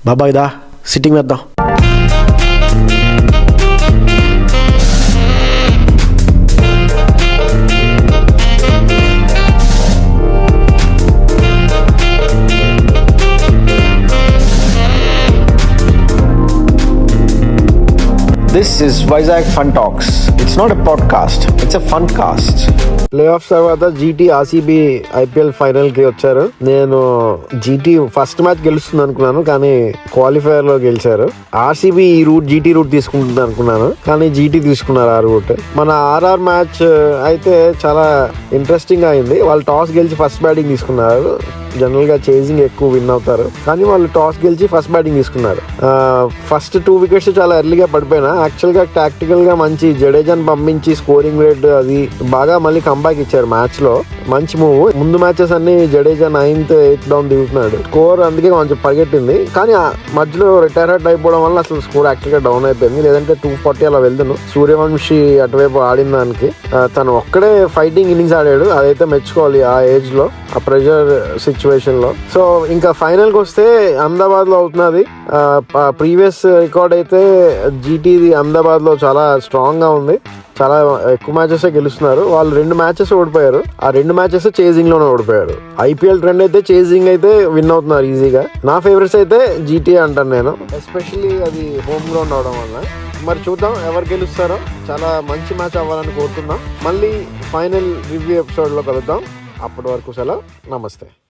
బాబాయ్ దా సిట్టింగ్ వేద్దాం. This is Vizag Fun Talks. It's not a podcast, it's a fun cast. Play offs తర్వాత GT RCB IPL final కి వచ్చారు. నేను GT first match గెలుస్తుంది అనుకున్నాను, కానీ క్వాలిఫైయర్ లో గెలిచారు. ఆర్సీబీ ఈ రూట్ జీటీ రూట్ తీసుకుంటుంది అనుకున్నాను, కానీ జీటీ తీసుకున్నారు ఆ రూట్. మన ఆర్ఆర్ మ్యాచ్ అయితే చాలా ఇంట్రెస్టింగ్ గా అయింది. వాళ్ళు టాస్ గెలిచి ఫస్ట్ బ్యాటింగ్ తీసుకున్నారు. జనరల్ గా చేజింగ్ ఎక్కువ విన్ అవుతారు, కానీ వాళ్ళు టాస్ గెలిచి ఫస్ట్ బ్యాటింగ్ తీసుకున్నారు. ఫస్ట్ 2 వికెట్స్ చాలా ఎర్లీగా పడిపోయినా యాక్చువల్ గా టాక్టికల్ గా మంచి జడేజాని పంపించి స్కోరింగ్ రేట్ అది బాగా మళ్ళీ కంబ్యాక్ ఇచ్చారు. మ్యాచ్ లో మంచి మూవ్. ముందు మ్యాచెస్ అన్ని జడేజా 9th 8th డౌన్ దిగుతున్నాడు. స్కోర్ అందుకే కొంచెం పరిగెట్టింది, కానీ మధ్యలో రిటైర్ అయిపోవడం వల్ల అసలు స్కోర్ యాక్చువల్ గా డౌన్ అయిపోయింది. లేదంటే 240 అలా వెళ్తాను. సూర్యవంశీ అటువైపు ఆడిన దానికి తను ఒక్కడే ఫైటింగ్ ఇన్నింగ్స్ ఆడాడు. అదైతే మెచ్చుకోవాలి ఆ ఏజ్ లో, ఆ ప్రెషర్ సిచ్యువేషన్ లో. సో ఇంకా ఫైనల్ కి వస్తే అహ్మదాబాద్ లో అవుతున్నది. ప్రీవియస్ రికార్డ్ అయితే జీటీది అహ్మదాబాద్ లో చాలా స్ట్రాంగ్ గా ఉంది. చాలా ఎక్కువ మ్యాచెస్ గెలుస్తున్నారు. వాళ్ళు 2 మ్యాచెస్ ఓడిపోయారు. ఆ 2 మ్యాచెస్ చేజింగ్ లోనే ఓడిపోయారు. ఐపీఎల్ ట్రెండ్ అయితే చేజింగ్ అయితే విన్ అవుతున్నారు ఈజీగా. నా ఫేవరెట్స్ అయితే జీటీ అంటాను నేను, ఎస్పెషల్లీ అది హోమ్ గ్రౌండ్ అవడం వల్ల. మరి చూద్దాం ఎవరు గెలుస్తారో. చాలా మంచి మ్యాచ్ అవ్వాలని కోరుతున్నాం. మళ్ళీ ఫైనల్ రివ్యూ ఎపిసోడ్ లో కలుద్దాం. అప్పటి వరకు సెలవు, నమస్తే.